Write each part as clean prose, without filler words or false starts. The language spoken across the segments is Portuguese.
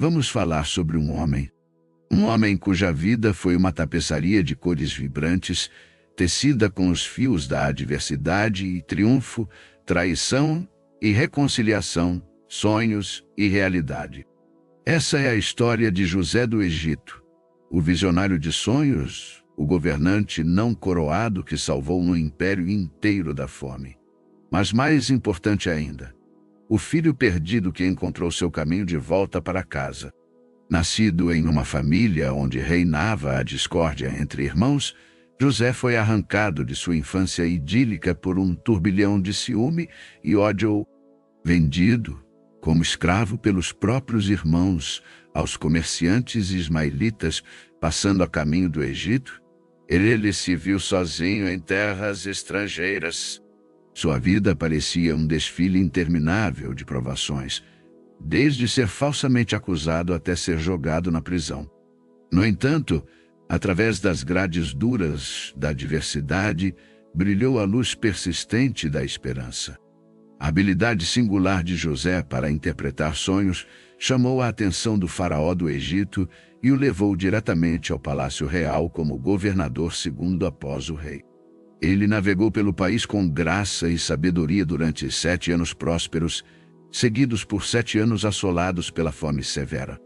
Vamos falar sobre um homem cuja vida foi uma tapeçaria de cores vibrantes, tecida com os fios da adversidade e triunfo, traição e reconciliação, sonhos e realidade. Essa é a história de José do Egito, o visionário de sonhos, o governante não coroado que salvou um império inteiro da fome. Mas mais importante ainda, o filho perdido que encontrou seu caminho de volta para casa. Nascido em uma família onde reinava a discórdia entre irmãos, José foi arrancado de sua infância idílica por um turbilhão de ciúme e ódio, vendido como escravo pelos próprios irmãos aos comerciantes ismaelitas, passando a caminho do Egito. Ele se viu sozinho em terras estrangeiras. Sua vida parecia um desfile interminável de provações, desde ser falsamente acusado até ser jogado na prisão. No entanto, através das grades duras da adversidade, brilhou a luz persistente da esperança. A habilidade singular de José para interpretar sonhos chamou a atenção do faraó do Egito e o levou diretamente ao palácio real como governador segundo após o rei. Ele navegou pelo país com graça e sabedoria durante 7 anos prósperos, seguidos por 7 anos assolados pela fome severa.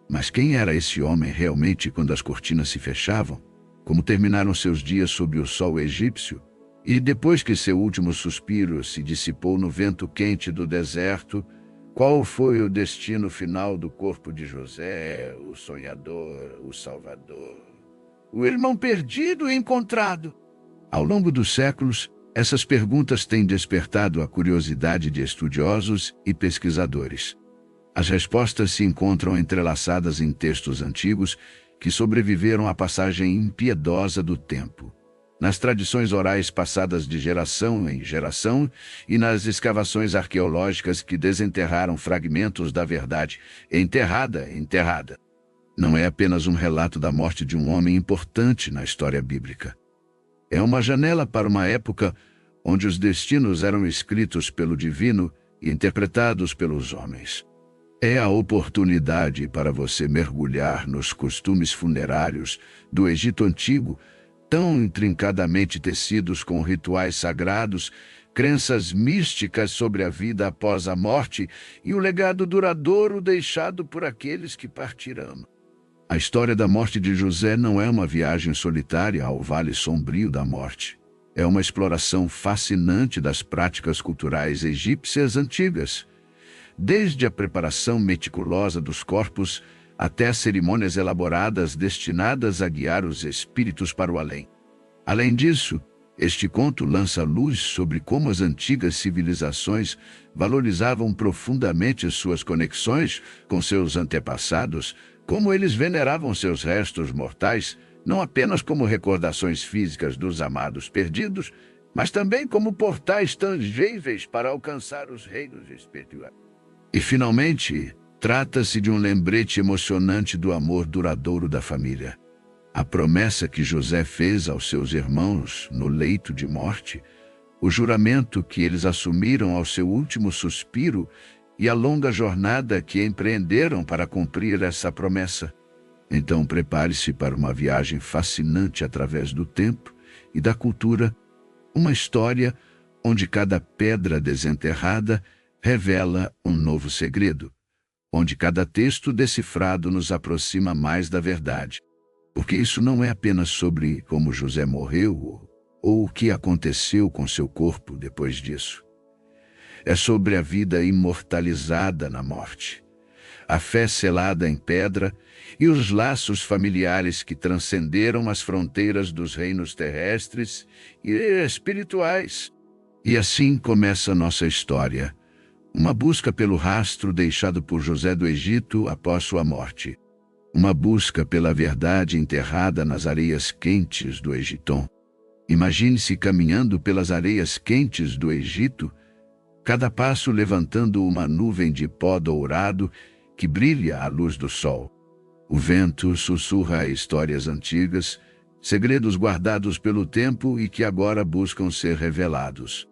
Mas quem era esse homem realmente quando as cortinas se fechavam? Como terminaram seus dias sob o sol egípcio? E depois que seu último suspiro se dissipou no vento quente do deserto, qual foi o destino final do corpo de José, o sonhador, o salvador? O irmão perdido e encontrado. Ao longo dos séculos, essas perguntas têm despertado a curiosidade de estudiosos e pesquisadores. As respostas se encontram entrelaçadas em textos antigos que sobreviveram à passagem impiedosa do tempo, nas tradições orais passadas de geração em geração e nas escavações arqueológicas que desenterraram fragmentos da verdade enterrada. Não é apenas um relato da morte de um homem importante na história bíblica. É uma janela para uma época onde os destinos eram escritos pelo divino e interpretados pelos homens. É a oportunidade para você mergulhar nos costumes funerários do Egito Antigo, tão intrincadamente tecidos com rituais sagrados, crenças místicas sobre a vida após a morte e o legado duradouro deixado por aqueles que partiram. A história da morte de José não é uma viagem solitária ao Vale Sombrio da Morte. É uma exploração fascinante das práticas culturais egípcias antigas, desde a preparação meticulosa dos corpos até cerimônias elaboradas destinadas a guiar os espíritos para o além. Além disso, este conto lança luz sobre como as antigas civilizações valorizavam profundamente suas conexões com seus antepassados, como eles veneravam seus restos mortais, não apenas como recordações físicas dos amados perdidos, mas também como portais tangíveis para alcançar os reinos espirituais. E, finalmente, trata-se de um lembrete emocionante do amor duradouro da família. A promessa que José fez aos seus irmãos no leito de morte, o juramento que eles assumiram ao seu último suspiro e a longa jornada que empreenderam para cumprir essa promessa. Então prepare-se para uma viagem fascinante através do tempo e da cultura, uma história onde cada pedra desenterrada revela um novo segredo, onde cada texto decifrado nos aproxima mais da verdade. Porque isso não é apenas sobre como José morreu ou o que aconteceu com seu corpo depois disso. É sobre a vida imortalizada na morte, a fé selada em pedra e os laços familiares que transcenderam as fronteiras dos reinos terrestres e espirituais. E assim começa nossa história, uma busca pelo rastro deixado por José do Egito após sua morte. Uma busca pela verdade enterrada nas areias quentes do Egiton. Imagine-se caminhando pelas areias quentes do Egito, cada passo levantando uma nuvem de pó dourado que brilha à luz do sol. O vento sussurra histórias antigas, segredos guardados pelo tempo e que agora buscam ser revelados.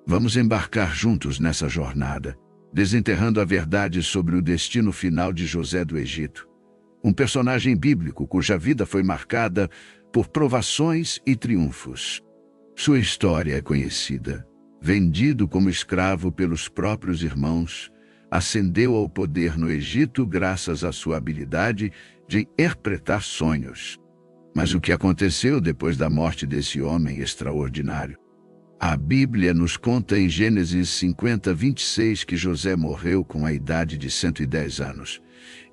Vamos embarcar juntos nessa jornada, desenterrando a verdade sobre o destino final de José do Egito. Um personagem bíblico cuja vida foi marcada por provações e triunfos. Sua história é conhecida. Vendido como escravo pelos próprios irmãos, ascendeu ao poder no Egito graças à sua habilidade de interpretar sonhos. Mas o que aconteceu depois da morte desse homem extraordinário? A Bíblia nos conta em Gênesis 50, 26 que José morreu com a idade de 110 anos.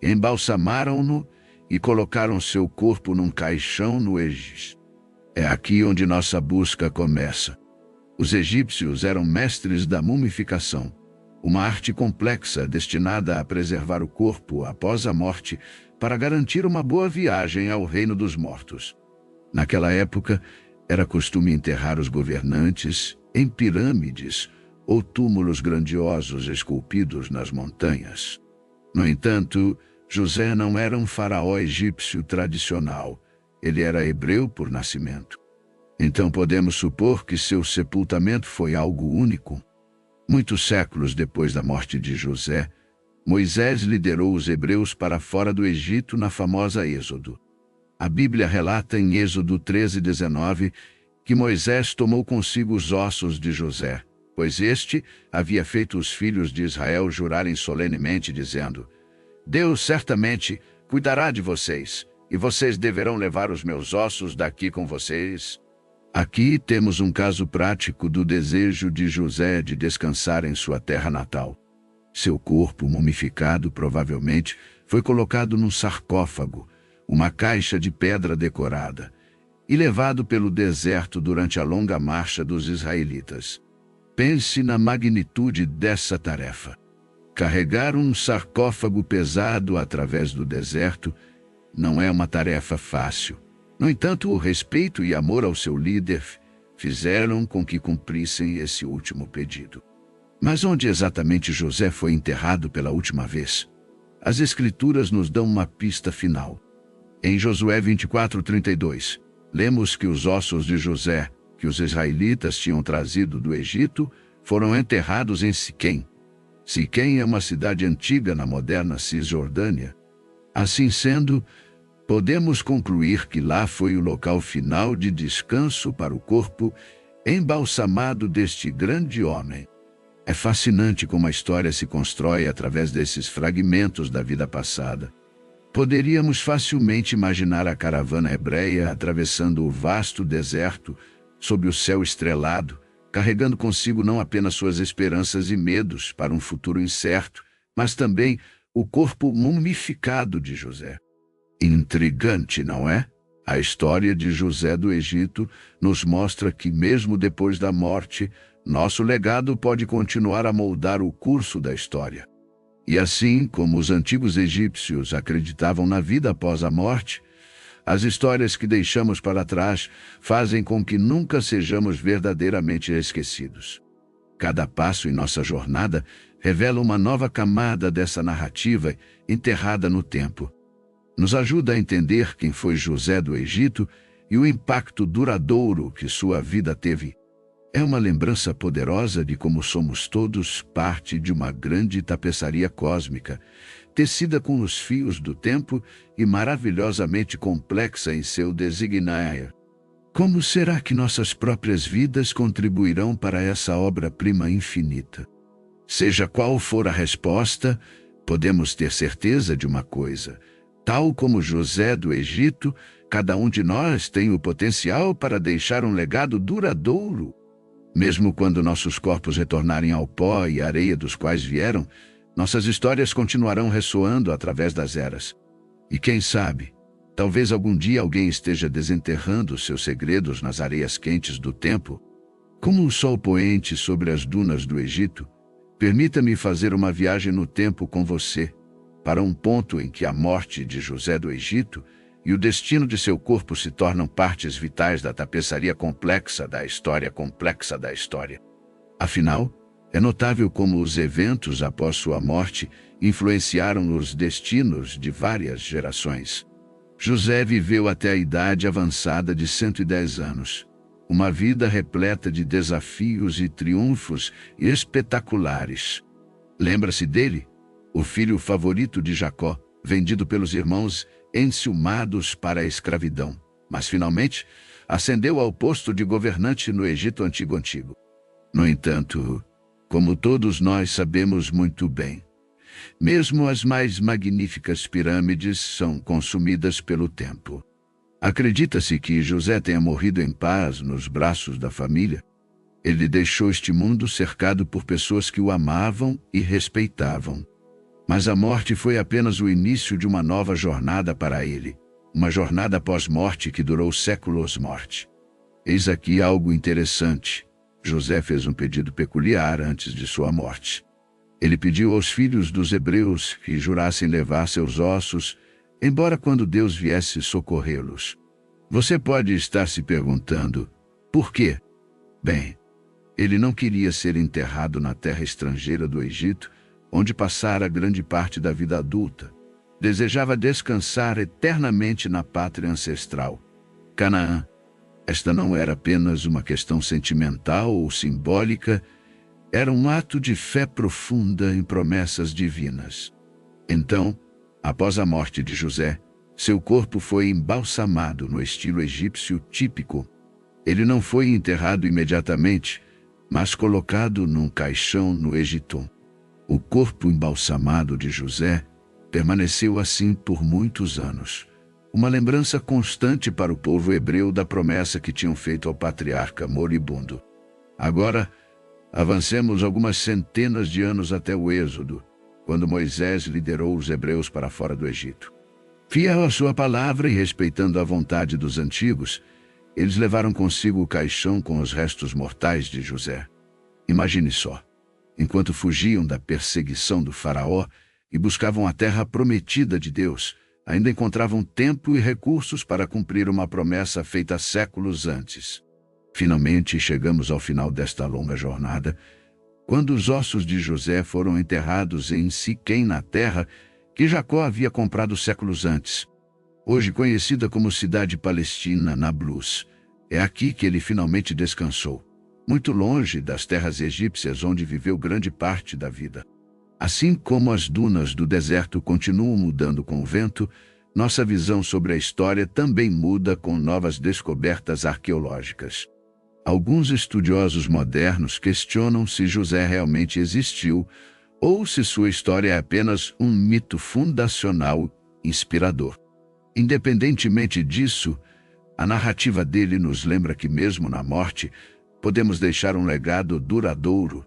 Embalsamaram-no e colocaram seu corpo num caixão no Egito. É aqui onde nossa busca começa. Os egípcios eram mestres da mumificação, uma arte complexa destinada a preservar o corpo após a morte para garantir uma boa viagem ao reino dos mortos. Naquela época, era costume enterrar os governantes em pirâmides ou túmulos grandiosos esculpidos nas montanhas. No entanto, José não era um faraó egípcio tradicional. Ele era hebreu por nascimento. Então podemos supor que seu sepultamento foi algo único. Muitos séculos depois da morte de José, Moisés liderou os hebreus para fora do Egito na famosa Êxodo. A Bíblia relata em Êxodo 13:19 que Moisés tomou consigo os ossos de José, pois este havia feito os filhos de Israel jurarem solenemente, dizendo: Deus certamente cuidará de vocês, e vocês deverão levar os meus ossos daqui com vocês. Aqui temos um caso prático do desejo de José de descansar em sua terra natal. Seu corpo mumificado provavelmente foi colocado num sarcófago, uma caixa de pedra decorada, e levado pelo deserto durante a longa marcha dos israelitas. Pense na magnitude dessa tarefa. Carregar um sarcófago pesado através do deserto não é uma tarefa fácil. No entanto, o respeito e amor ao seu líder fizeram com que cumprissem esse último pedido. Mas onde exatamente José foi enterrado pela última vez? As Escrituras nos dão uma pista final. Em Josué 24:32, lemos que os ossos de José, que os israelitas tinham trazido do Egito, foram enterrados em Siquém. Siquém é uma cidade antiga na moderna Cisjordânia. Assim sendo, podemos concluir que lá foi o local final de descanso para o corpo embalsamado deste grande homem. É fascinante como a história se constrói através desses fragmentos da vida passada. Poderíamos facilmente imaginar a caravana hebreia atravessando o vasto deserto, sob o céu estrelado, carregando consigo não apenas suas esperanças e medos para um futuro incerto, mas também o corpo mumificado de José. Intrigante, não é? A história de José do Egito nos mostra que, mesmo depois da morte, nosso legado pode continuar a moldar o curso da história. E assim como os antigos egípcios acreditavam na vida após a morte, as histórias que deixamos para trás fazem com que nunca sejamos verdadeiramente esquecidos. Cada passo em nossa jornada revela uma nova camada dessa narrativa enterrada no tempo. Nos ajuda a entender quem foi José do Egito e o impacto duradouro que sua vida teve. É uma lembrança poderosa de como somos todos parte de uma grande tapeçaria cósmica, tecida com os fios do tempo e maravilhosamente complexa em seu designar. Como será que nossas próprias vidas contribuirão para essa obra-prima infinita? Seja qual for a resposta, podemos ter certeza de uma coisa: tal como José do Egito, cada um de nós tem o potencial para deixar um legado duradouro. Mesmo quando nossos corpos retornarem ao pó e areia dos quais vieram, nossas histórias continuarão ressoando através das eras. E quem sabe, talvez algum dia alguém esteja desenterrando seus segredos nas areias quentes do tempo. Como o sol poente sobre as dunas do Egito, permita-me fazer uma viagem no tempo com você, para um ponto em que a morte de José do Egito e o destino de seu corpo se tornam partes vitais da tapeçaria complexa da história complexa da história. Afinal, é notável como os eventos após sua morte influenciaram os destinos de várias gerações. José viveu até a idade avançada de 110 anos, uma vida repleta de desafios e triunfos espetaculares. Lembra-se dele? O filho favorito de Jacó, vendido pelos irmãos, enciumados para a escravidão, mas finalmente ascendeu ao posto de governante no Egito antigo. No entanto, como todos nós sabemos muito bem, mesmo as mais magníficas pirâmides são consumidas pelo tempo. Acredita-se que José tenha morrido em paz nos braços da família. Ele deixou este mundo cercado por pessoas que o amavam e respeitavam. Mas a morte foi apenas o início de uma nova jornada para ele, uma jornada pós-morte que durou séculos-morte. Eis aqui algo interessante. José fez um pedido peculiar antes de sua morte. Ele pediu aos filhos dos hebreus que jurassem levar seus ossos, embora quando Deus viesse socorrê-los. Você pode estar se perguntando, por quê? Bem, ele não queria ser enterrado na terra estrangeira do Egito, onde passara grande parte da vida adulta. Desejava descansar eternamente na pátria ancestral, Canaã. Esta não era apenas uma questão sentimental ou simbólica, era um ato de fé profunda em promessas divinas. Então, após a morte de José, seu corpo foi embalsamado no estilo egípcio típico. Ele não foi enterrado imediatamente, mas colocado num caixão no Egito. O corpo embalsamado de José permaneceu assim por muitos anos, uma lembrança constante para o povo hebreu da promessa que tinham feito ao patriarca moribundo. Agora, avancemos algumas centenas de anos até o Êxodo, quando Moisés liderou os hebreus para fora do Egito. Fiel à sua palavra e respeitando a vontade dos antigos, eles levaram consigo o caixão com os restos mortais de José. Imagine só, enquanto fugiam da perseguição do faraó e buscavam a terra prometida de Deus, ainda encontravam tempo e recursos para cumprir uma promessa feita séculos antes. Finalmente chegamos ao final desta longa jornada, quando os ossos de José foram enterrados em Siquém, na terra que Jacó havia comprado séculos antes, hoje conhecida como cidade palestina, Nablus. É aqui que ele finalmente descansou, muito longe das terras egípcias onde viveu grande parte da vida. Assim como as dunas do deserto continuam mudando com o vento, nossa visão sobre a história também muda com novas descobertas arqueológicas. Alguns estudiosos modernos questionam se José realmente existiu ou se sua história é apenas um mito fundacional inspirador. Independentemente disso, a narrativa dele nos lembra que mesmo na morte, podemos deixar um legado duradouro.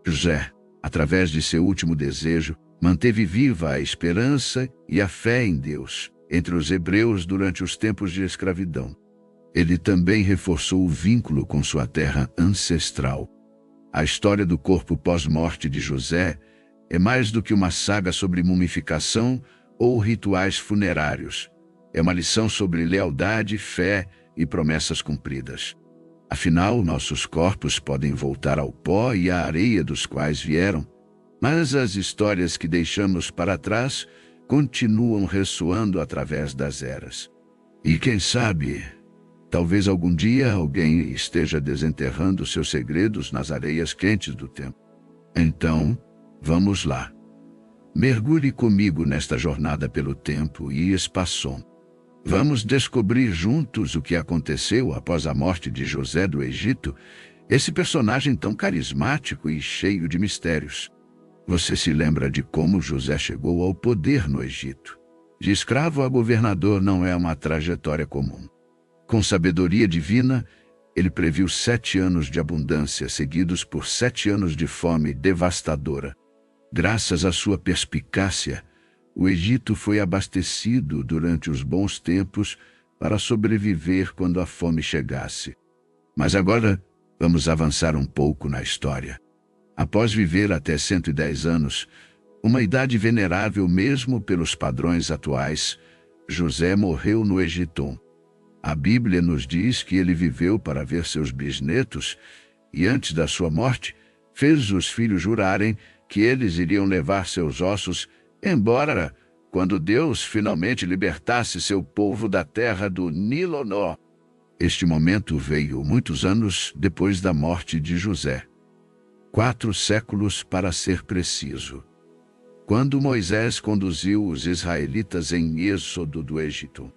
José, através de seu último desejo, manteve viva a esperança e a fé em Deus entre os hebreus durante os tempos de escravidão. Ele também reforçou o vínculo com sua terra ancestral. A história do corpo pós-morte de José é mais do que uma saga sobre mumificação ou rituais funerários. É uma lição sobre lealdade, fé e promessas cumpridas. Afinal, nossos corpos podem voltar ao pó e à areia dos quais vieram, mas as histórias que deixamos para trás continuam ressoando através das eras. E quem sabe, talvez algum dia alguém esteja desenterrando seus segredos nas areias quentes do tempo. Então, vamos lá. Mergulhe comigo nesta jornada pelo tempo e espaço. Vamos descobrir juntos o que aconteceu após a morte de José do Egito, esse personagem tão carismático e cheio de mistérios. Você se lembra de como José chegou ao poder no Egito? De escravo a governador não é uma trajetória comum. Com sabedoria divina, ele previu 7 anos de abundância, seguidos por 7 anos de fome devastadora. Graças à sua perspicácia, o Egito foi abastecido durante os bons tempos para sobreviver quando a fome chegasse. Mas agora, vamos avançar um pouco na história. Após viver até 110 anos, uma idade venerável mesmo pelos padrões atuais, José morreu no Egito. A Bíblia nos diz que ele viveu para ver seus bisnetos e, antes da sua morte, fez os filhos jurarem que eles iriam levar seus ossos embora quando Deus finalmente libertasse seu povo da terra do Nilo. Este momento veio muitos anos depois da morte de José. 4 séculos para ser preciso. Quando Moisés conduziu os israelitas em êxodo do Egito.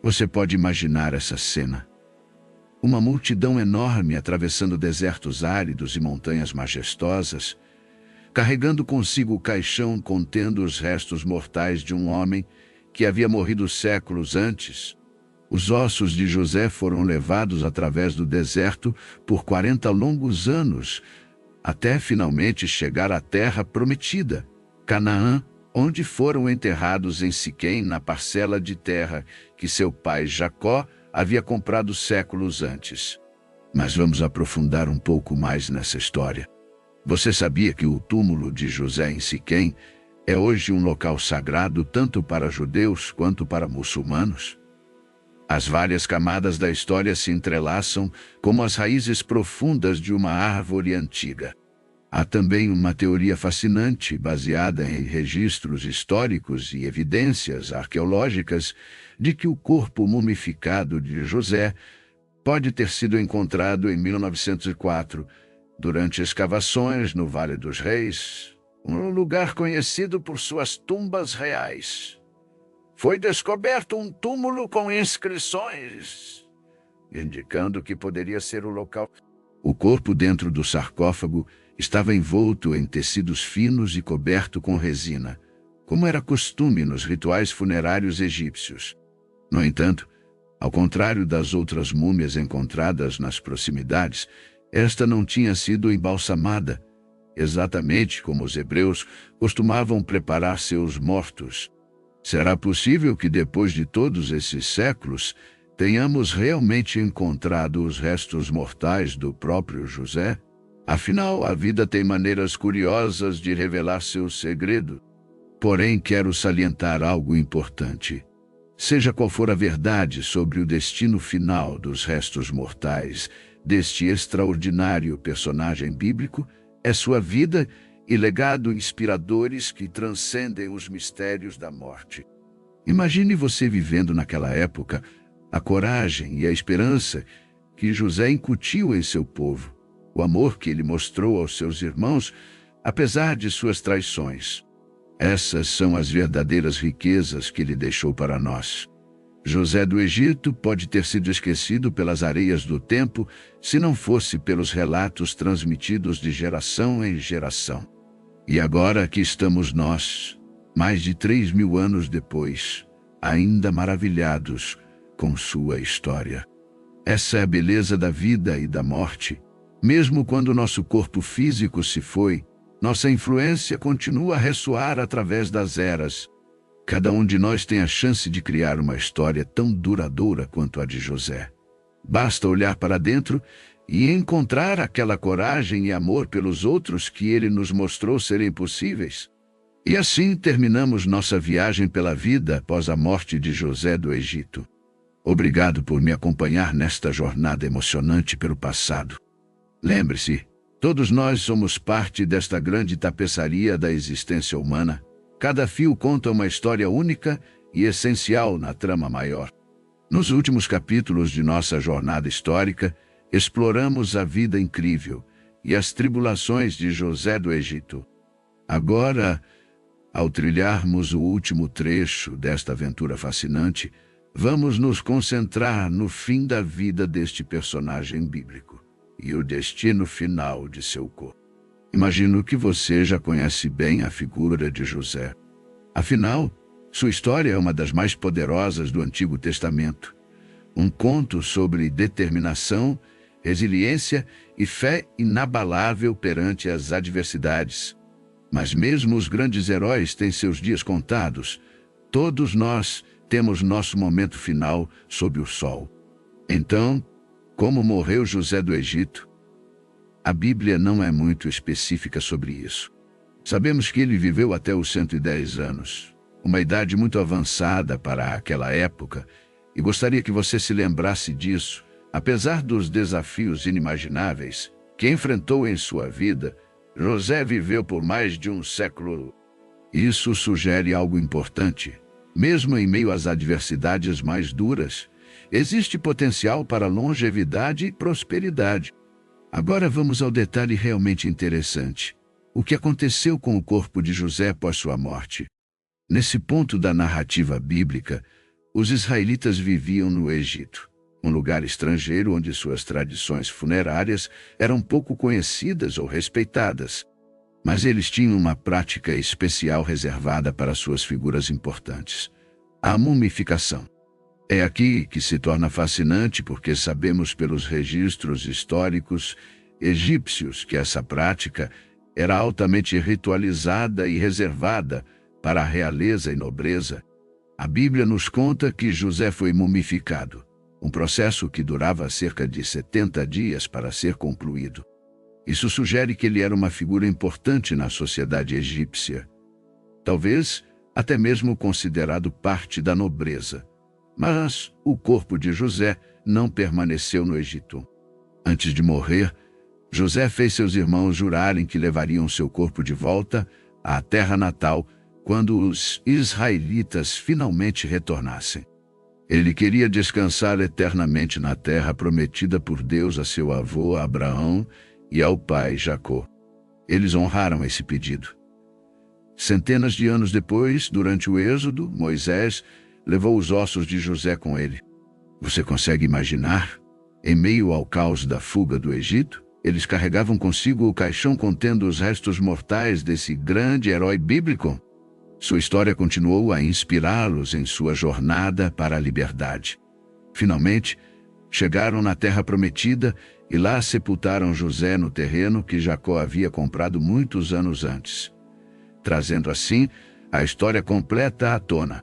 Você pode imaginar essa cena. Uma multidão enorme atravessando desertos áridos e montanhas majestosas, carregando consigo o caixão contendo os restos mortais de um homem que havia morrido séculos antes. Os ossos de José foram levados através do deserto por 40 longos anos, até finalmente chegar à terra prometida, Canaã, onde foram enterrados em Siquém, na parcela de terra que seu pai Jacó havia comprado séculos antes. Mas vamos aprofundar um pouco mais nessa história. Você sabia que o túmulo de José em Siquém é hoje um local sagrado tanto para judeus quanto para muçulmanos? As várias camadas da história se entrelaçam como as raízes profundas de uma árvore antiga. Há também uma teoria fascinante, baseada em registros históricos e evidências arqueológicas, de que o corpo mumificado de José pode ter sido encontrado em 1904, durante escavações no Vale dos Reis, um lugar conhecido por suas tumbas reais. Foi descoberto um túmulo com inscrições, indicando que poderia ser o local. O corpo dentro do sarcófago estava envolto em tecidos finos e coberto com resina, como era costume nos rituais funerários egípcios. No entanto, ao contrário das outras múmias encontradas nas proximidades, esta não tinha sido embalsamada, exatamente como os hebreus costumavam preparar seus mortos. Será possível que depois de todos esses séculos tenhamos realmente encontrado os restos mortais do próprio José? Afinal, a vida tem maneiras curiosas de revelar seu segredo. Porém, quero salientar algo importante. Seja qual for a verdade sobre o destino final dos restos mortais deste extraordinário personagem bíblico, é sua vida e legado inspiradores que transcendem os mistérios da morte. Imagine você vivendo naquela época a coragem e a esperança que José incutiu em seu povo, o amor que ele mostrou aos seus irmãos, apesar de suas traições. Essas são as verdadeiras riquezas que ele deixou para nós. José do Egito pode ter sido esquecido pelas areias do tempo se não fosse pelos relatos transmitidos de geração em geração. E agora aqui estamos nós, mais de 3.000 anos depois, ainda maravilhados com sua história. Essa é a beleza da vida e da morte. Mesmo quando nosso corpo físico se foi, nossa influência continua a ressoar através das eras. Cada um de nós tem a chance de criar uma história tão duradoura quanto a de José. Basta olhar para dentro e encontrar aquela coragem e amor pelos outros que ele nos mostrou serem possíveis. E assim terminamos nossa viagem pela vida após a morte de José do Egito. Obrigado por me acompanhar nesta jornada emocionante pelo passado. Lembre-se, todos nós somos parte desta grande tapeçaria da existência humana. Cada fio conta uma história única e essencial na trama maior. Nos últimos capítulos de nossa jornada histórica, exploramos a vida incrível e as tribulações de José do Egito. Agora, ao trilharmos o último trecho desta aventura fascinante, vamos nos concentrar no fim da vida deste personagem bíblico e o destino final de seu corpo. Imagino que você já conhece bem a figura de José. Afinal, sua história é uma das mais poderosas do Antigo Testamento. Um conto sobre determinação, resiliência e fé inabalável perante as adversidades. Mas mesmo os grandes heróis têm seus dias contados. Todos nós temos nosso momento final sob o sol. Então, como morreu José do Egito? A Bíblia não é muito específica sobre isso. Sabemos que ele viveu até os 110 anos, uma idade muito avançada para aquela época, e gostaria que você se lembrasse disso. Apesar dos desafios inimagináveis que enfrentou em sua vida, José viveu por mais de um século. Isso sugere algo importante. Mesmo em meio às adversidades mais duras, existe potencial para longevidade e prosperidade. Agora vamos ao detalhe realmente interessante. O que aconteceu com o corpo de José após sua morte? Nesse ponto da narrativa bíblica, os israelitas viviam no Egito, um lugar estrangeiro onde suas tradições funerárias eram pouco conhecidas ou respeitadas. Mas eles tinham uma prática especial reservada para suas figuras importantes: a mumificação. É aqui que se torna fascinante porque sabemos pelos registros históricos egípcios que essa prática era altamente ritualizada e reservada para a realeza e nobreza. A Bíblia nos conta que José foi mumificado, um processo que durava cerca de 70 dias para ser concluído. Isso sugere que ele era uma figura importante na sociedade egípcia, talvez até mesmo considerado parte da nobreza. Mas o corpo de José não permaneceu no Egito. Antes de morrer, José fez seus irmãos jurarem que levariam seu corpo de volta à terra natal quando os israelitas finalmente retornassem. Ele queria descansar eternamente na terra prometida por Deus a seu avô Abraão e ao pai Jacó. Eles honraram esse pedido. Centenas de anos depois, durante o Êxodo, Moisés levou os ossos de José com ele. Você consegue imaginar? Em meio ao caos da fuga do Egito, eles carregavam consigo o caixão contendo os restos mortais desse grande herói bíblico. Sua história continuou a inspirá-los em sua jornada para a liberdade. Finalmente, chegaram na terra prometida e lá sepultaram José no terreno que Jacó havia comprado muitos anos antes, trazendo assim a história completa à tona.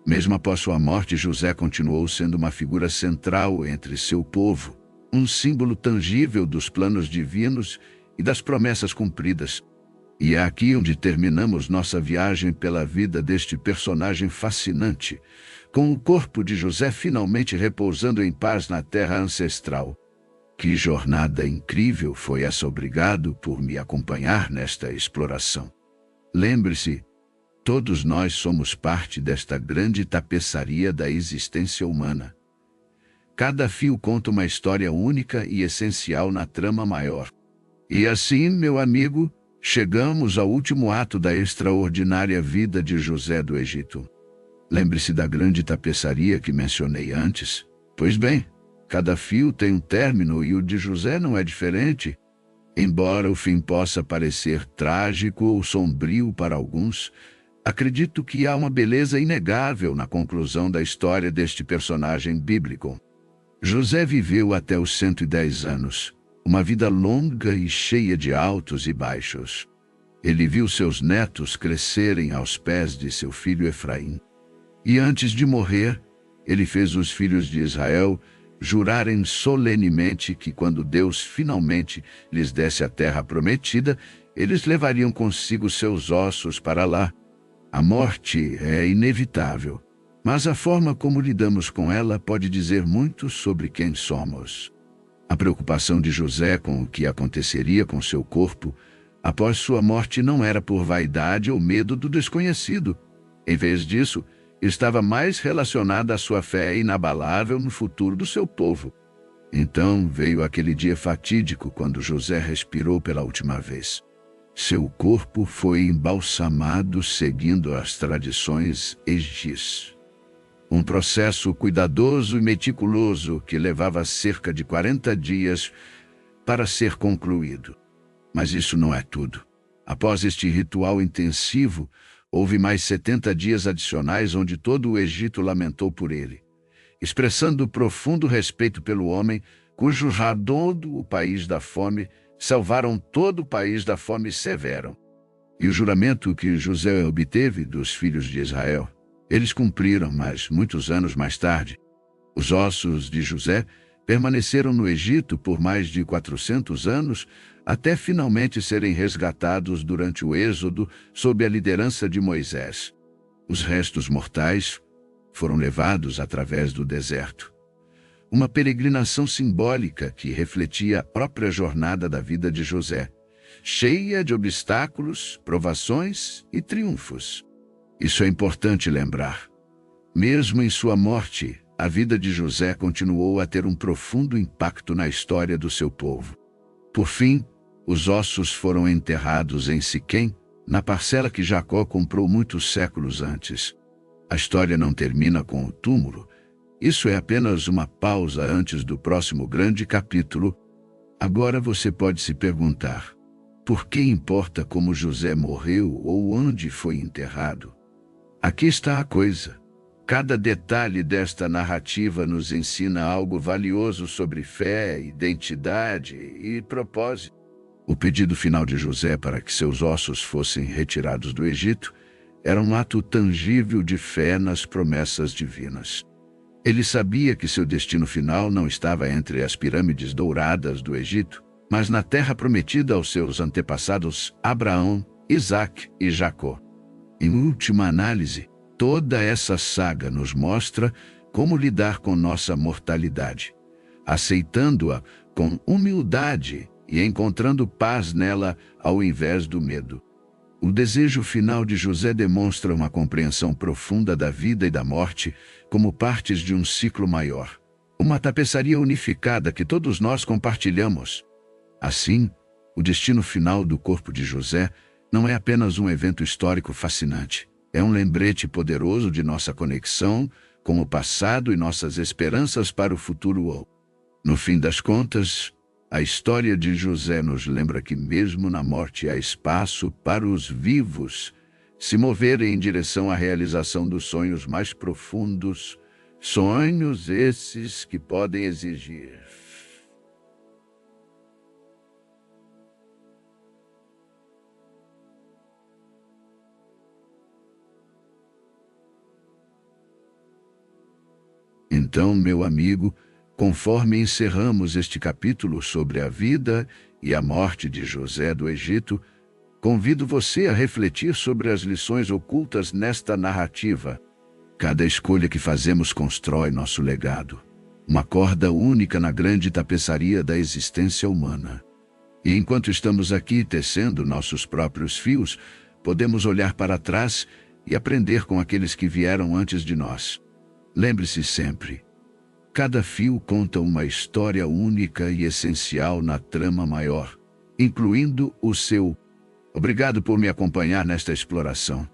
Mesmo após sua morte, José continuou sendo uma figura central entre seu povo, um símbolo tangível dos planos divinos e das promessas cumpridas. E é aqui onde terminamos nossa viagem pela vida deste personagem fascinante, com o corpo de José finalmente repousando em paz na terra ancestral. Que jornada incrível foi essa! Obrigado por me acompanhar nesta exploração. Lembre-se, todos nós somos parte desta grande tapeçaria da existência humana. Cada fio conta uma história única e essencial na trama maior. E assim, meu amigo, chegamos ao último ato da extraordinária vida de José do Egito. Lembre-se da grande tapeçaria que mencionei antes? Pois bem, cada fio tem um término e o de José não é diferente. Embora o fim possa parecer trágico ou sombrio para alguns, acredito que há uma beleza inegável na conclusão da história deste personagem bíblico. José viveu até os 110 anos, uma vida longa e cheia de altos e baixos. Ele viu seus netos crescerem aos pés de seu filho Efraim. E antes de morrer, ele fez os filhos de Israel jurarem solenemente que quando Deus finalmente lhes desse a terra prometida, eles levariam consigo seus ossos para lá. A morte é inevitável, mas a forma como lidamos com ela pode dizer muito sobre quem somos. A preocupação de José com o que aconteceria com seu corpo após sua morte não era por vaidade ou medo do desconhecido. Em vez disso, estava mais relacionada à sua fé inabalável no futuro do seu povo. Então veio aquele dia fatídico quando José respirou pela última vez. Seu corpo foi embalsamado seguindo as tradições egípcias. Um processo cuidadoso e meticuloso que levava cerca de 40 dias para ser concluído. Mas isso não é tudo. Após este ritual intensivo, houve mais 70 dias adicionais onde todo o Egito lamentou por ele, expressando profundo respeito pelo homem cujo todo o país da fome salvaram todo o país da fome severa. E o juramento que José obteve dos filhos de Israel, eles cumpriram, mas muitos anos mais tarde. Os ossos de José permaneceram no Egito por mais de 400 anos, até finalmente serem resgatados durante o Êxodo sob a liderança de Moisés. Os restos mortais foram levados através do deserto. Uma peregrinação simbólica que refletia a própria jornada da vida de José, cheia de obstáculos, provações e triunfos. Isso é importante lembrar. Mesmo em sua morte, a vida de José continuou a ter um profundo impacto na história do seu povo. Por fim, os ossos foram enterrados em Siquém, na parcela que Jacó comprou muitos séculos antes. A história não termina com o túmulo. Isso é apenas uma pausa antes do próximo grande capítulo. Agora você pode se perguntar: por que importa como José morreu ou onde foi enterrado? Aqui está a coisa. Cada detalhe desta narrativa nos ensina algo valioso sobre fé, identidade e propósito. O pedido final de José para que seus ossos fossem retirados do Egito era um ato tangível de fé nas promessas divinas. Ele sabia que seu destino final não estava entre as pirâmides douradas do Egito, mas na terra prometida aos seus antepassados Abraão, Isaque e Jacó. Em última análise, toda essa saga nos mostra como lidar com nossa mortalidade, aceitando-a com humildade e encontrando paz nela ao invés do medo. O desejo final de José demonstra uma compreensão profunda da vida e da morte como partes de um ciclo maior, uma tapeçaria unificada que todos nós compartilhamos. Assim, o destino final do corpo de José não é apenas um evento histórico fascinante. É um lembrete poderoso de nossa conexão com o passado e nossas esperanças para o futuro. No fim das contas, a história de José nos lembra que mesmo na morte há espaço para os vivos se moverem em direção à realização dos sonhos mais profundos, sonhos esses que podem exigir Então, meu amigo, conforme encerramos este capítulo sobre a vida e a morte de José do Egito, convido você a refletir sobre as lições ocultas nesta narrativa. Cada escolha que fazemos constrói nosso legado, uma corda única na grande tapeçaria da existência humana. E enquanto estamos aqui tecendo nossos próprios fios, podemos olhar para trás e aprender com aqueles que vieram antes de nós. Lembre-se sempre, cada fio conta uma história única e essencial na trama maior, incluindo o seu. Obrigado por me acompanhar nesta exploração.